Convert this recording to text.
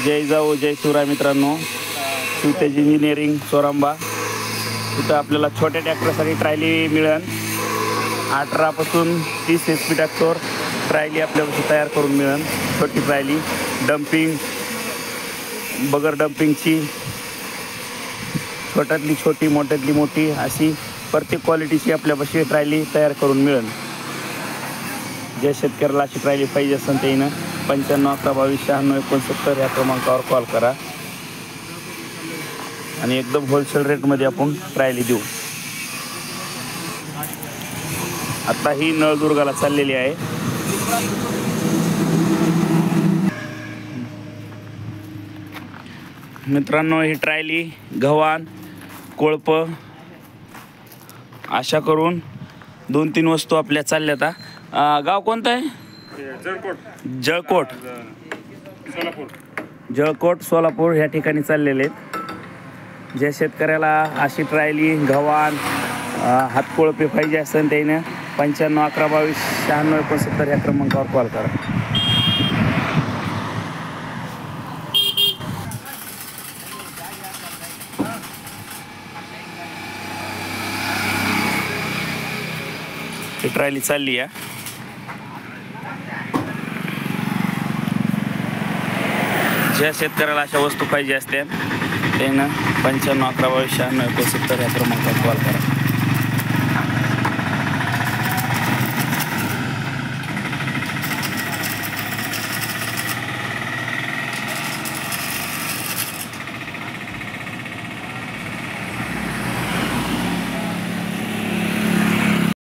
जय जाऊ जय शिवराय मित्रांनो, शिवतेज इंजिनिअरिंग चोरांबा इथं आपल्याला छोट्या ट्रॅक्टरसाठी ट्रायली मिळेल. 18 पासून 30 HP ट्रॅक्टर ट्रायली आपल्यापासून तयार करून मिळेल. छोटी ट्रायली डम्पिंग बगर डम्पिंगची, छोट्यातली छोटी मोठ्यातली मोठी अशी प्रत्येक क्वालिटीची आपल्यापाशी ट्रायली तयार करून मिळेल. ज्या शेतकऱ्याला अशी ट्रायली पाहिजे असेल त्यानं 9511229669 या क्रमांकावर कॉल करा आणि एकदम होलसेल रेटमध्ये आपण ट्रायली देऊ. आता ही नळदुर्गाला चाललेली आहे. मित्रांनो, ही ट्रायली गव्हाण कोळप अशा करून 2-3 वस्तू आपल्या चालल्यात. गाव कोणतं आहे? जळकोट जळकोट सोलापूर ह्या ठिकाणी चाललेले आहेत. ज्या शेतकऱ्याला अशी ट्रायली गव्हाण हातकोळपे पाहिजे असेल त्यानं 9511229669 या क्रमांकावर कॉल करा. ही ट्रायली चालली आहे. ज्या शेतकऱ्याला अशा वस्तू पाहिजे असतील त्यानं 9511229669 या क्रमांकावर कॉल करा.